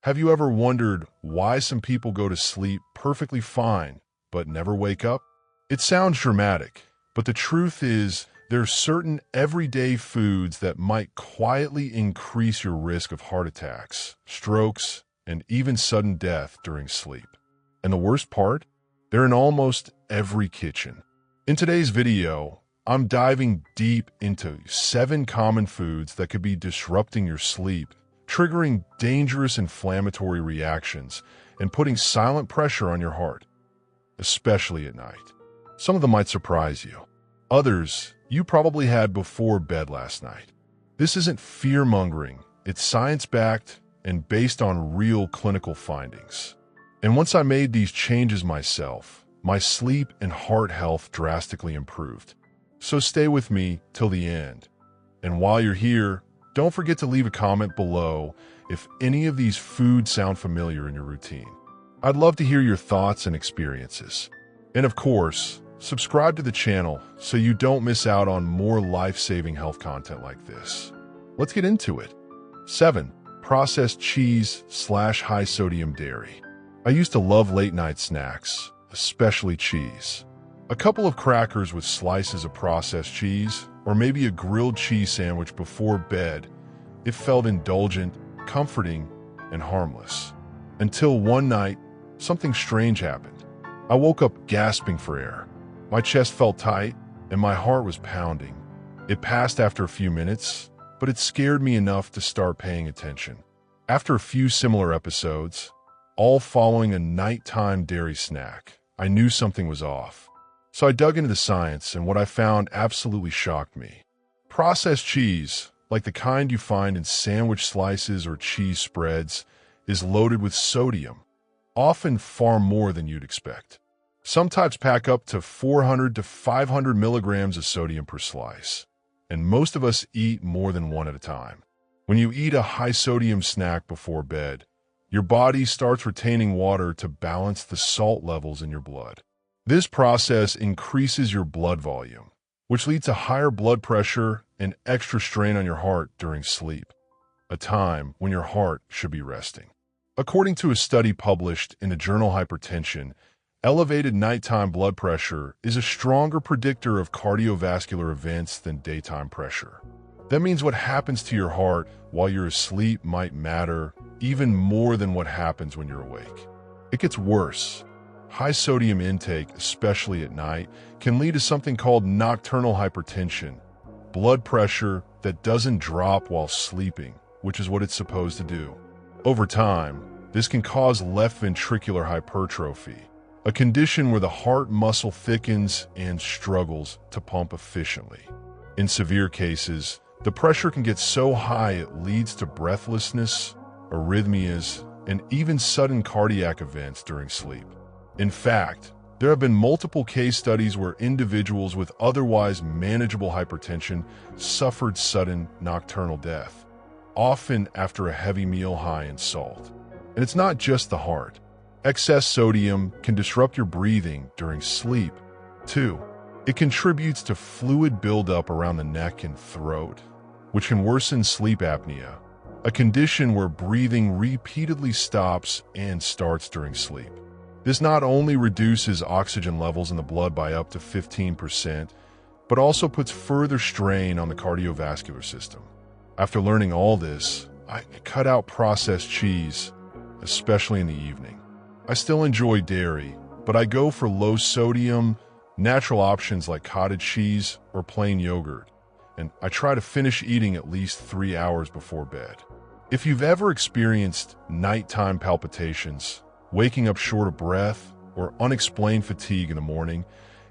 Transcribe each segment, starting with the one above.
Have you ever wondered why some people go to sleep perfectly fine but never wake up? It sounds dramatic, but the truth is there are certain everyday foods that might quietly increase your risk of heart attacks, strokes, and even sudden death during sleep. And the worst part? They're in almost every kitchen. In today's video, I'm diving deep into 7 common foods that could be disrupting your sleep, triggering dangerous inflammatory reactions, and putting silent pressure on your heart, especially at night. Some of them might surprise you. Others you probably had before bed last night. This isn't fear-mongering. It's science-backed and based on real clinical findings. And once I made these changes myself, my sleep and heart health drastically improved. So stay with me till the end. And while you're here, don't forget to leave a comment below if any of these foods sound familiar in your routine. I'd love to hear your thoughts and experiences. And of course, subscribe to the channel so you don't miss out on more life-saving health content like this. Let's get into it. 7. Processed cheese/high-sodium dairy. I used to love late-night snacks, especially cheese. A couple of crackers with slices of processed cheese, or maybe a grilled cheese sandwich before bed. It felt indulgent, comforting, and harmless. Until one night, something strange happened. I woke up gasping for air. My chest felt tight, and my heart was pounding. It passed after a few minutes, but it scared me enough to start paying attention. After a few similar episodes, all following a nighttime dairy snack, I knew something was off. So I dug into the science, and what I found absolutely shocked me. Processed cheese, like the kind you find in sandwich slices or cheese spreads, is loaded with sodium, often far more than you'd expect. Some types pack up to 400 to 500 milligrams of sodium per slice, and most of us eat more than one at a time. When you eat a high-sodium snack before bed, your body starts retaining water to balance the salt levels in your blood. This process increases your blood volume, which leads to higher blood pressure and extra strain on your heart during sleep, a time when your heart should be resting. According to a study published in the journal Hypertension, elevated nighttime blood pressure is a stronger predictor of cardiovascular events than daytime pressure. That means what happens to your heart while you're asleep might matter even more than what happens when you're awake. It gets worse. High sodium intake, especially at night, can lead to something called nocturnal hypertension, blood pressure that doesn't drop while sleeping, which is what it's supposed to do. Over time, this can cause left ventricular hypertrophy, a condition where the heart muscle thickens and struggles to pump efficiently. In severe cases, the pressure can get so high it leads to breathlessness, arrhythmias, and even sudden cardiac events during sleep. In fact, there have been multiple case studies where individuals with otherwise manageable hypertension suffered sudden nocturnal death, often after a heavy meal high in salt. And it's not just the heart. Excess sodium can disrupt your breathing during sleep, too. It contributes to fluid buildup around the neck and throat, which can worsen sleep apnea, a condition where breathing repeatedly stops and starts during sleep. This not only reduces oxygen levels in the blood by up to 15%, but also puts further strain on the cardiovascular system. After learning all this, I cut out processed cheese, especially in the evening. I still enjoy dairy, but I go for low-sodium, natural options like cottage cheese or plain yogurt, and I try to finish eating at least 3 hours before bed. If you've ever experienced nighttime palpitations, waking up short of breath, or unexplained fatigue in the morning,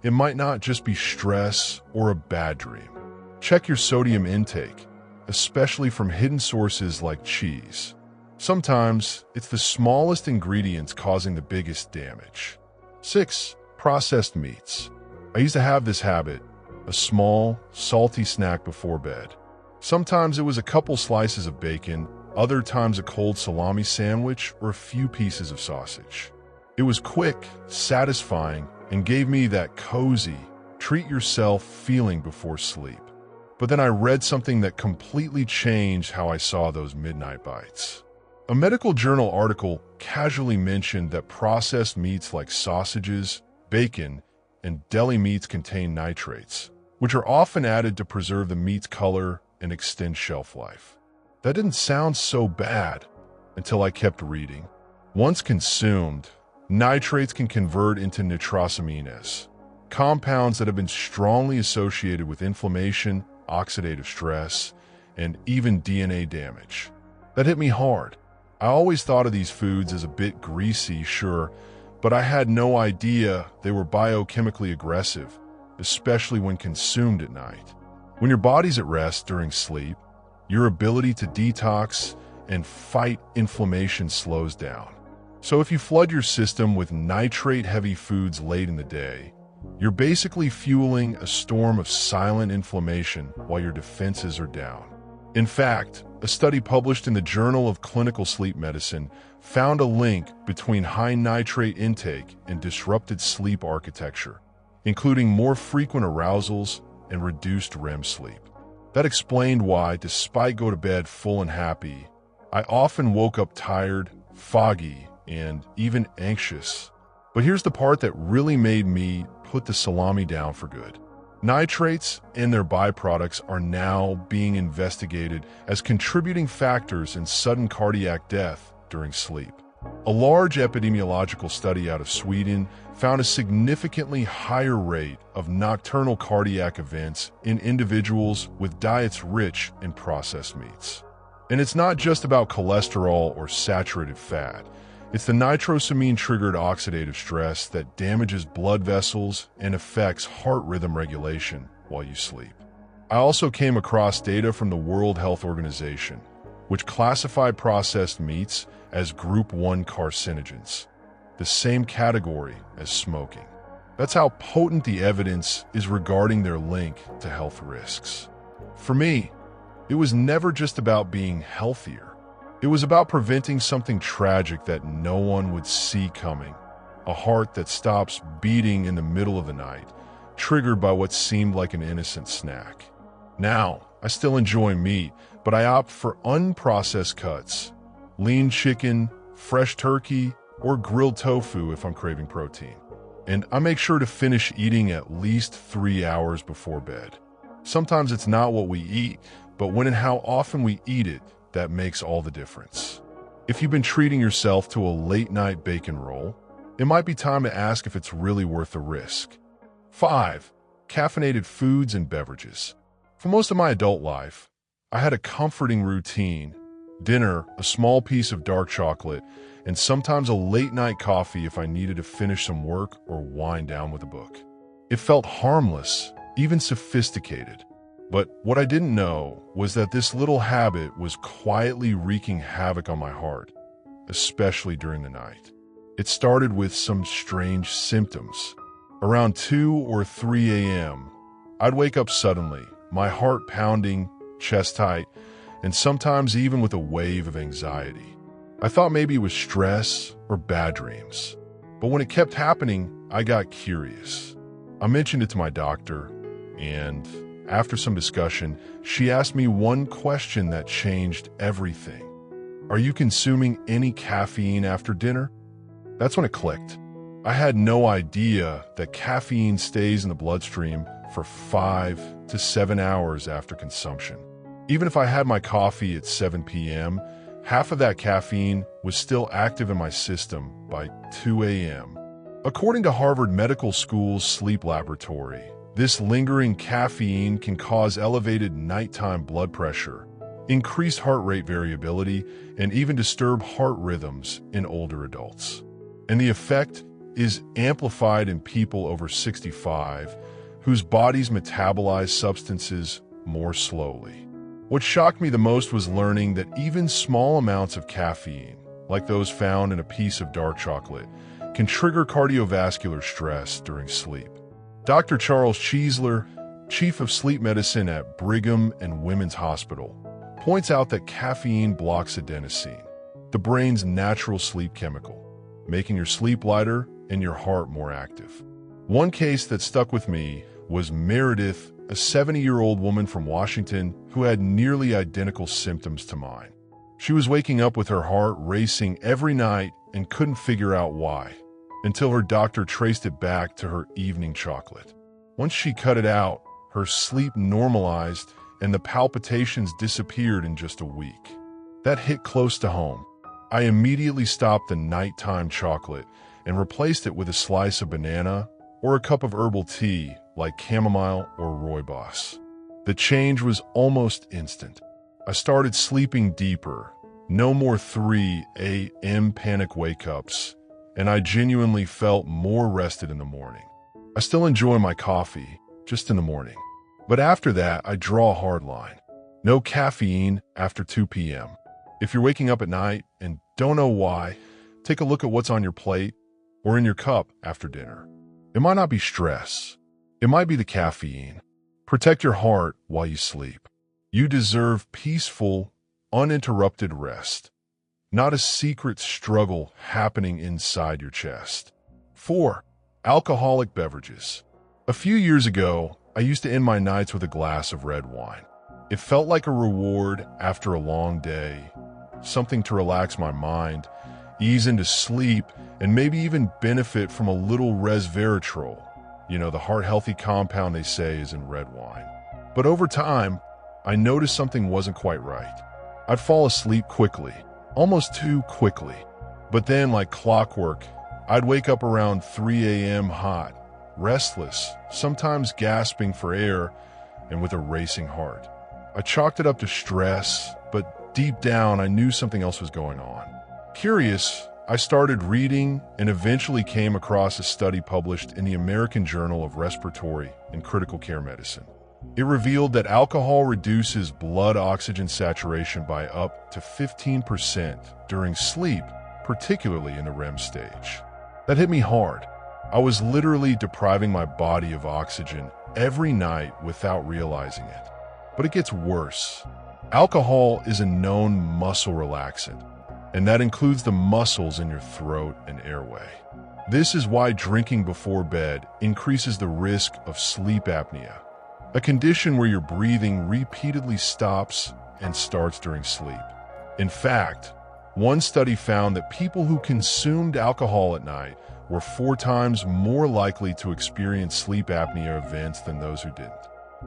it might not just be stress or a bad dream. Check your sodium intake, especially from hidden sources like cheese. Sometimes it's the smallest ingredients causing the biggest damage. 6. Processed meats. I used to have this habit, a small, salty snack before bed. Sometimes it was a couple slices of bacon, other times a cold salami sandwich or a few pieces of sausage. It was quick, satisfying, and gave me that cozy, treat-yourself feeling before sleep. But then I read something that completely changed how I saw those midnight bites. A medical journal article casually mentioned that processed meats like sausages, bacon, and deli meats contain nitrates, which are often added to preserve the meat's color and extend shelf life. That didn't sound so bad until I kept reading. Once consumed, nitrates can convert into nitrosamines, compounds that have been strongly associated with inflammation, oxidative stress, and even DNA damage. That hit me hard. I always thought of these foods as a bit greasy, sure, but I had no idea they were biochemically aggressive, especially when consumed at night. When your body's at rest during sleep, your ability to detox and fight inflammation slows down. So if you flood your system with nitrate-heavy foods late in the day, you're basically fueling a storm of silent inflammation while your defenses are down. In fact, a study published in the Journal of Clinical Sleep Medicine found a link between high nitrate intake and disrupted sleep architecture, including more frequent arousals and reduced REM sleep. That explained why, despite going to bed full and happy, I often woke up tired, foggy, and even anxious. But here's the part that really made me put the salami down for good. Nitrates and their byproducts are now being investigated as contributing factors in sudden cardiac death during sleep. A large epidemiological study out of Sweden found a significantly higher rate of nocturnal cardiac events in individuals with diets rich in processed meats. And it's not just about cholesterol or saturated fat. It's the nitrosamine-triggered oxidative stress that damages blood vessels and affects heart rhythm regulation while you sleep. I also came across data from the World Health Organization, which classified processed meats as Group 1 carcinogens, the same category as smoking. That's how potent the evidence is regarding their link to health risks. For me, it was never just about being healthier. It was about preventing something tragic that no one would see coming. A heart that stops beating in the middle of the night, triggered by what seemed like an innocent snack. Now, I still enjoy meat, but I opt for unprocessed cuts. Lean chicken, fresh turkey, or grilled tofu if I'm craving protein. And I make sure to finish eating at least 3 hours before bed. Sometimes it's not what we eat, but when and how often we eat it, that makes all the difference. If you've been treating yourself to a late-night bacon roll, it might be time to ask if it's really worth the risk. 5. Caffeinated foods and beverages. For most of my adult life, I had a comforting routine: dinner, a small piece of dark chocolate, and sometimes a late-night coffee if I needed to finish some work or wind down with a book. It felt harmless, even sophisticated. But what I didn't know was that this little habit was quietly wreaking havoc on my heart, especially during the night. It started with some strange symptoms. Around 2 or 3 a.m., I'd wake up suddenly, my heart pounding, chest tight, and sometimes even with a wave of anxiety. I thought maybe it was stress or bad dreams. But when it kept happening, I got curious. I mentioned it to my doctor, and after some discussion, she asked me one question that changed everything. Are you consuming any caffeine after dinner? That's when it clicked. I had no idea that caffeine stays in the bloodstream for 5 to 7 hours after consumption. Even if I had my coffee at 7 p.m., half of that caffeine was still active in my system by 2 a.m. According to Harvard Medical School's sleep laboratory, this lingering caffeine can cause elevated nighttime blood pressure, increased heart rate variability, and even disturb heart rhythms in older adults. And the effect is amplified in people over 65, whose bodies metabolize substances more slowly. What shocked me the most was learning that even small amounts of caffeine, like those found in a piece of dark chocolate, can trigger cardiovascular stress during sleep. Dr. Charles Cheesler, chief of sleep medicine at Brigham and Women's Hospital, points out that caffeine blocks adenosine, the brain's natural sleep chemical, making your sleep lighter and your heart more active. One case that stuck with me was Meredith, a 70-year-old woman from Washington who had nearly identical symptoms to mine. She was waking up with her heart racing every night and couldn't figure out why, until her doctor traced it back to her evening chocolate. Once she cut it out, her sleep normalized and the palpitations disappeared in just a week. That hit close to home. I immediately stopped the nighttime chocolate and replaced it with a slice of banana or a cup of herbal tea like chamomile or rooibos. The change was almost instant. I started sleeping deeper, no more 3 a.m. panic wake-ups, and I genuinely felt more rested in the morning. I still enjoy my coffee, just in the morning. But after that, I draw a hard line. No caffeine after 2 p.m. If you're waking up at night and don't know why, take a look at what's on your plate or in your cup after dinner. It might not be stress. It might be the caffeine. Protect your heart while you sleep. You deserve peaceful, uninterrupted rest, not a secret struggle happening inside your chest. 4. Alcoholic beverages. A few years ago, I used to end my nights with a glass of red wine. It felt like a reward after a long day, something to relax my mind, ease into sleep, and maybe even benefit from a little resveratrol, the heart-healthy compound they say is in red wine. But over time, I noticed something wasn't quite right. I'd fall asleep quickly, almost too quickly. But then, like clockwork, I'd wake up around 3 a.m. hot, restless, sometimes gasping for air, and with a racing heart. I chalked it up to stress, but deep down I knew something else was going on. Curious, I started reading and eventually came across a study published in the American Journal of Respiratory and Critical Care Medicine. It revealed that alcohol reduces blood oxygen saturation by up to 15% during sleep, particularly in the REM stage. That hit me hard. I was literally depriving my body of oxygen every night without realizing it. But it gets worse. Alcohol is a known muscle relaxant, and that includes the muscles in your throat and airway. This is why drinking before bed increases the risk of sleep apnea, a condition where your breathing repeatedly stops and starts during sleep. In fact, one study found that people who consumed alcohol at night were 4 times more likely to experience sleep apnea events than those who didn't.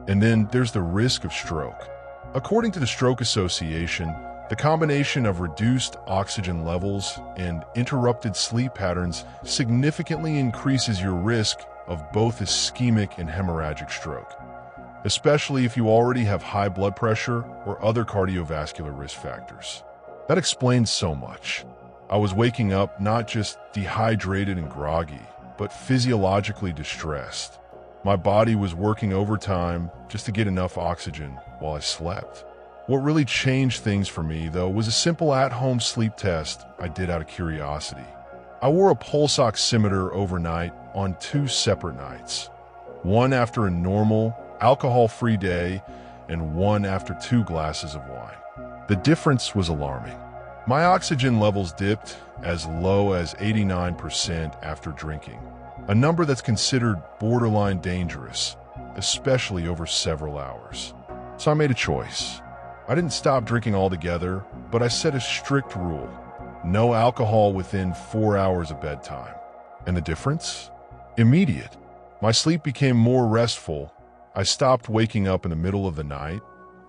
And then there's the risk of stroke. According to the Stroke Association, the combination of reduced oxygen levels and interrupted sleep patterns significantly increases your risk of both ischemic and hemorrhagic stroke, especially if you already have high blood pressure or other cardiovascular risk factors. That explains so much. I was waking up not just dehydrated and groggy, but physiologically distressed. My body was working overtime just to get enough oxygen while I slept. What really changed things for me, though, was a simple at-home sleep test I did out of curiosity. I wore a pulse oximeter overnight on 2 separate nights, one after a normal, alcohol-free day and one after 2 glasses of wine. The difference was alarming. My oxygen levels dipped as low as 89% after drinking, a number that's considered borderline dangerous, especially over several hours. So I made a choice. I didn't stop drinking altogether, but I set a strict rule: no alcohol within 4 hours of bedtime. And the difference? Immediate. My sleep became more restful. I stopped waking up in the middle of the night,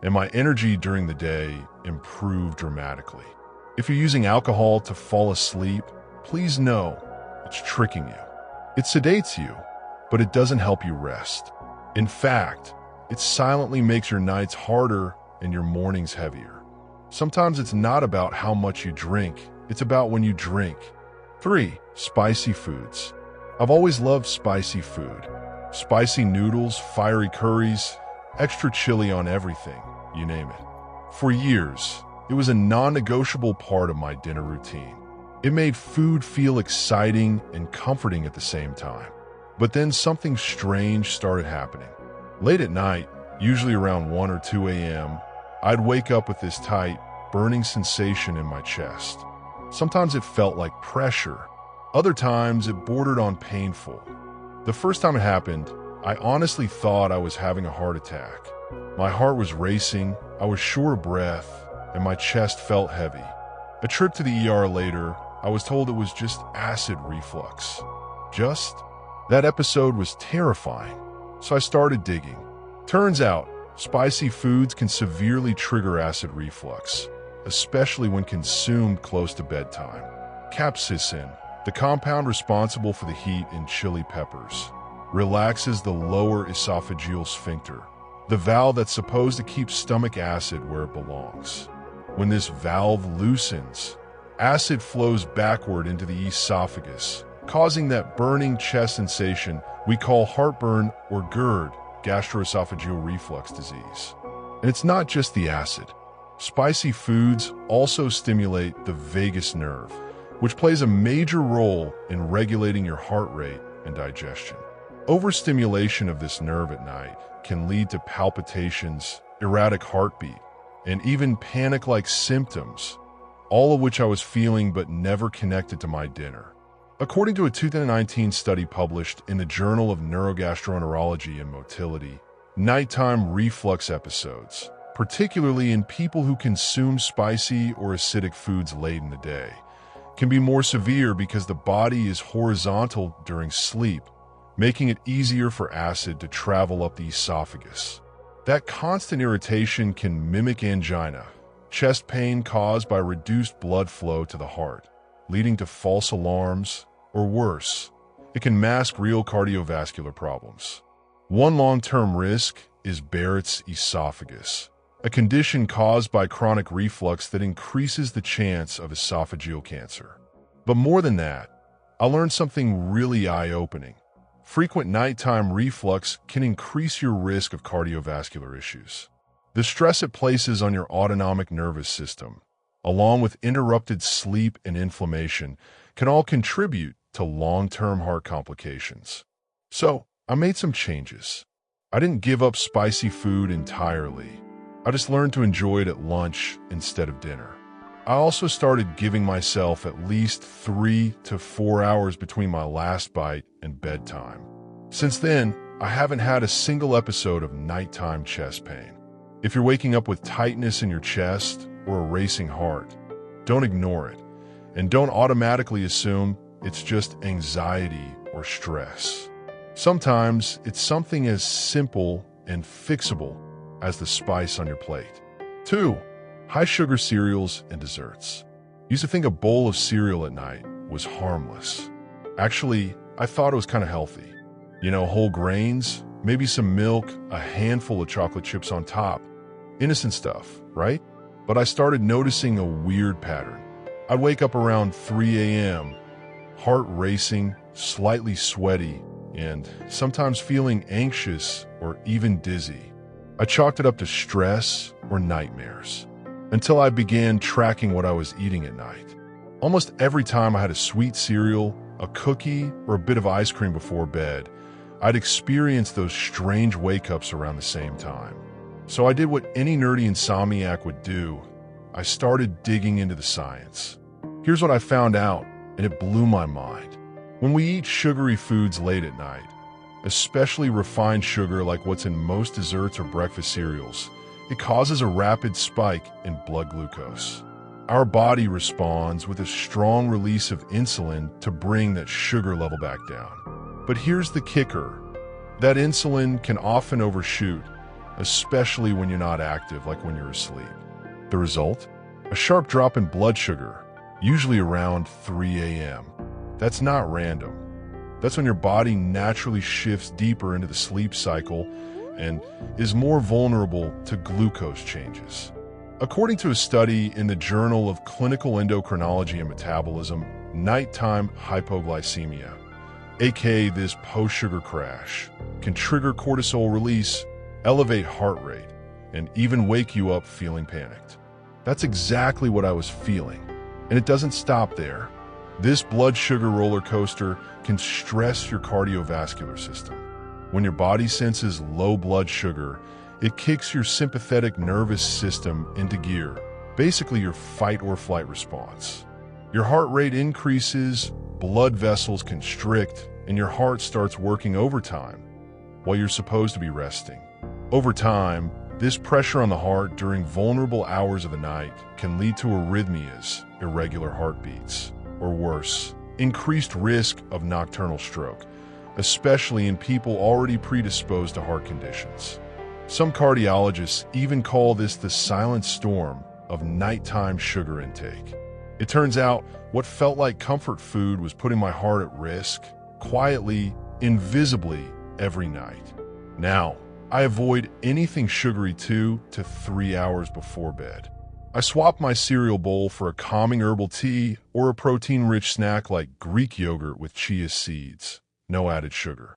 and my energy during the day improved dramatically. If you're using alcohol to fall asleep, please know it's tricking you. It sedates you, but it doesn't help you rest. In fact, it silently makes your nights harder and your mornings heavier. Sometimes it's not about how much you drink, it's about when you drink. 3. Spicy foods. I've always loved spicy food. Spicy noodles, fiery curries, extra chili on everything, you name it. For years, it was a non-negotiable part of my dinner routine. It made food feel exciting and comforting at the same time. But then something strange started happening. Late at night, usually around 1 or 2 a.m., I'd wake up with this tight, burning sensation in my chest. Sometimes it felt like pressure. Other times it bordered on painful. The first time it happened, I honestly thought I was having a heart attack. My heart was racing, I was short of breath, and my chest felt heavy. A trip to the ER later, I was told it was just acid reflux. Just? That episode was terrifying, so I started digging. Turns out, spicy foods can severely trigger acid reflux, especially when consumed close to bedtime. Capsaicin, the compound responsible for the heat in chili peppers, relaxes the lower esophageal sphincter, the valve that's supposed to keep stomach acid where it belongs. When this valve loosens, acid flows backward into the esophagus, causing that burning chest sensation we call heartburn or GERD, gastroesophageal reflux disease. And it's not just the acid. Spicy foods also stimulate the vagus nerve, which plays a major role in regulating your heart rate and digestion. Overstimulation of this nerve at night can lead to palpitations, erratic heartbeat, and even panic-like symptoms, all of which I was feeling but never connected to my dinner. According to a 2019 study published in the Journal of Neurogastroenterology and Motility, nighttime reflux episodes, particularly in people who consume spicy or acidic foods late in the day, can be more severe because the body is horizontal during sleep, making it easier for acid to travel up the esophagus. That constant irritation can mimic angina, chest pain caused by reduced blood flow to the heart, leading to false alarms, or worse, it can mask real cardiovascular problems. One long-term risk is Barrett's esophagus, a condition caused by chronic reflux that increases the chance of esophageal cancer. But more than that, I learned something really eye-opening. Frequent nighttime reflux can increase your risk of cardiovascular issues. The stress it places on your autonomic nervous system, along with interrupted sleep and inflammation, can all contribute to long-term heart complications. So, I made some changes. I didn't give up spicy food entirely. I just learned to enjoy it at lunch instead of dinner. I also started giving myself at least 3 to 4 hours between my last bite and bedtime. Since then, I haven't had a single episode of nighttime chest pain. If you're waking up with tightness in your chest or a racing heart, don't ignore it, and don't automatically assume it's just anxiety or stress. Sometimes it's something as simple and fixable as the spice on your plate. 2. High-sugar cereals and desserts. Used to think a bowl of cereal at night was harmless. Actually, I thought it was kind of healthy. Whole grains, maybe some milk, a handful of chocolate chips on top. Innocent stuff, right? But I started noticing a weird pattern. I'd wake up around 3 a.m., heart racing, slightly sweaty, and sometimes feeling anxious or even dizzy. I chalked it up to stress or nightmares, until I began tracking what I was eating at night. Almost every time I had a sweet cereal, a cookie, or a bit of ice cream before bed, I'd experience those strange wake-ups around the same time. So I did what any nerdy insomniac would do. I started digging into the science. Here's what I found out, and it blew my mind. When we eat sugary foods late at night, especially refined sugar like what's in most desserts or breakfast cereals, it causes a rapid spike in blood glucose. Our body responds with a strong release of insulin to bring that sugar level back down. But here's the kicker. That insulin can often overshoot, especially when you're not active, like when you're asleep. The result? A sharp drop in blood sugar, usually around 3 a.m. That's not random. That's when your body naturally shifts deeper into the sleep cycle and is more vulnerable to glucose changes. According to a study in the Journal of Clinical Endocrinology and Metabolism, nighttime hypoglycemia, aka this post-sugar crash, can trigger cortisol release, elevate heart rate, and even wake you up feeling panicked. That's exactly what I was feeling, and it doesn't stop there. This blood sugar roller coaster can stress your cardiovascular system. When your body senses low blood sugar, it kicks your sympathetic nervous system into gear, basically your fight or flight response. Your heart rate increases, blood vessels constrict, and your heart starts working overtime while you're supposed to be resting. Over time, This pressure on the heart during vulnerable hours of the night can lead to arrhythmias, irregular heartbeats, or worse, increased risk of nocturnal stroke, especially in people already predisposed to heart conditions. Some cardiologists even call this the silent storm of nighttime sugar intake. It turns out what felt like comfort food was putting my heart at risk, quietly, invisibly, every night. Now, I avoid anything sugary 2 to 3 hours before bed. I swap my cereal bowl for a calming herbal tea or a protein-rich snack like Greek yogurt with chia seeds. No added sugar.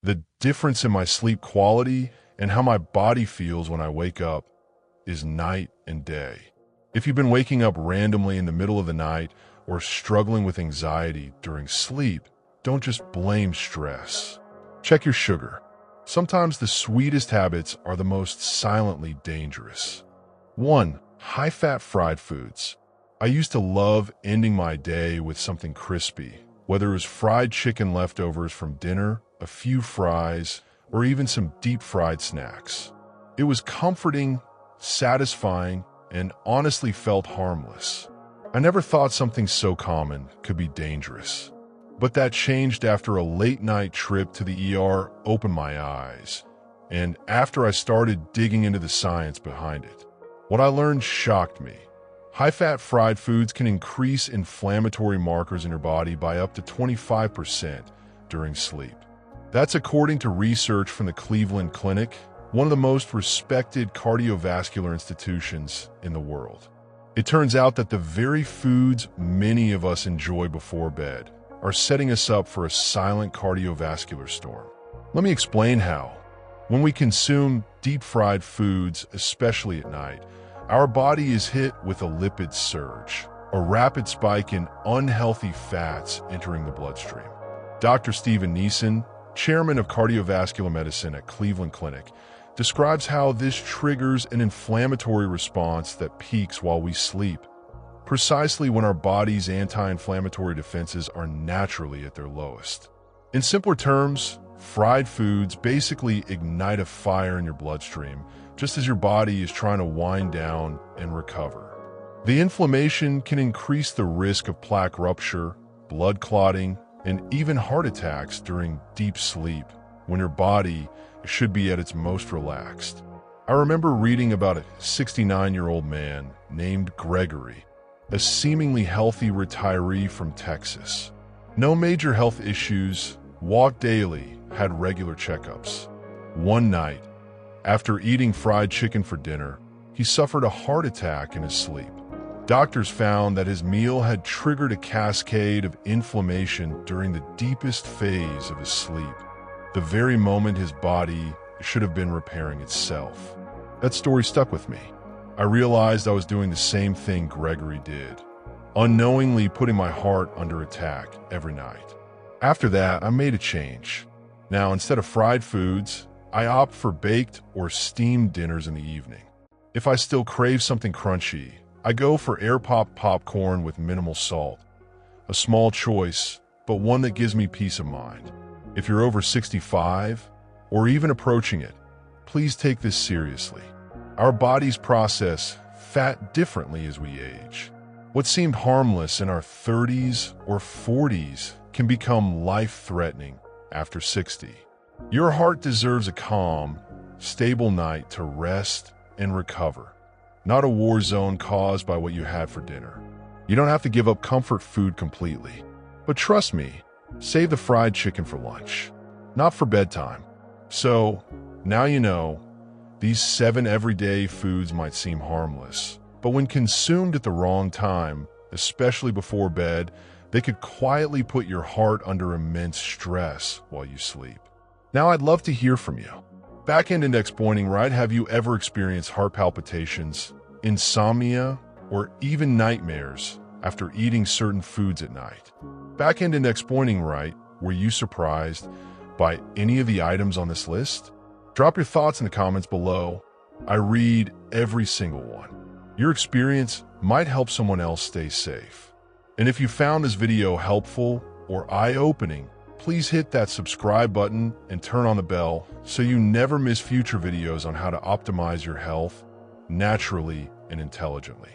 The difference in my sleep quality and how my body feels when I wake up is night and day. If you've been waking up randomly in the middle of the night or struggling with anxiety during sleep, don't just blame stress. Check your sugar. Sometimes the sweetest habits are the most silently dangerous. 1. High-fat fried foods. I used to love ending my day with something crispy, whether it was fried chicken leftovers from dinner, a few fries, or even some deep-fried snacks. It was comforting, satisfying, and honestly felt harmless. I never thought something so common could be dangerous. But that changed after a late-night trip to the ER opened my eyes, and after I started digging into the science behind it. What I learned shocked me. High-fat fried foods can increase inflammatory markers in your body by up to 25% during sleep. That's according to research from the Cleveland Clinic, one of the most respected cardiovascular institutions in the world. It turns out that the very foods many of us enjoy before bed are setting us up for a silent cardiovascular storm. Let me explain how. When we consume deep-fried foods, especially at night, our body is hit with a lipid surge, a rapid spike in unhealthy fats entering the bloodstream. Dr. Stephen Neeson, chairman of cardiovascular medicine at Cleveland Clinic, describes how this triggers an inflammatory response that peaks while we sleep, precisely when our body's anti-inflammatory defenses are naturally at their lowest. In simpler terms, fried foods basically ignite a fire in your bloodstream, just as your body is trying to wind down and recover. The inflammation can increase the risk of plaque rupture, blood clotting, and even heart attacks during deep sleep, when your body should be at its most relaxed. I remember reading about a 69-year-old man named Gregory, a seemingly healthy retiree from Texas. No major health issues, walked daily, had regular checkups. One night, after eating fried chicken for dinner, he suffered a heart attack in his sleep. Doctors found that his meal had triggered a cascade of inflammation during the deepest phase of his sleep, the very moment his body should have been repairing itself. That story stuck with me. I realized I was doing the same thing Gregory did, unknowingly putting my heart under attack every night. After that, I made a change. Now, instead of fried foods, I opt for baked or steamed dinners in the evening. If I still crave something crunchy, I go for air-popped popcorn with minimal salt. A small choice, but one that gives me peace of mind. If you're over 65, or even approaching it, please take this seriously. Our bodies process fat differently as we age. What seemed harmless in our 30s or 40s can become life-threatening after 60. Your heart deserves a calm, stable night to rest and recover, not a war zone caused by what you had for dinner. You don't have to give up comfort food completely, but trust me, save the fried chicken for lunch, not for bedtime. So, now you know, these 7 everyday foods might seem harmless, but when consumed at the wrong time, especially before bed, they could quietly put your heart under immense stress while you sleep. Now I'd love to hear from you. Back-end index pointing right, have you ever experienced heart palpitations, insomnia, or even nightmares after eating certain foods at night? Back-end index pointing right, were you surprised by any of the items on this list? Drop your thoughts in the comments below. I read every single one. Your experience might help someone else stay safe. And if you found this video helpful or eye-opening, Please hit that subscribe button and turn on the bell so you never miss future videos on how to optimize your health naturally and intelligently.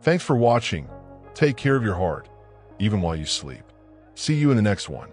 Thanks for watching. Take care of your heart, even while you sleep. See you in the next one.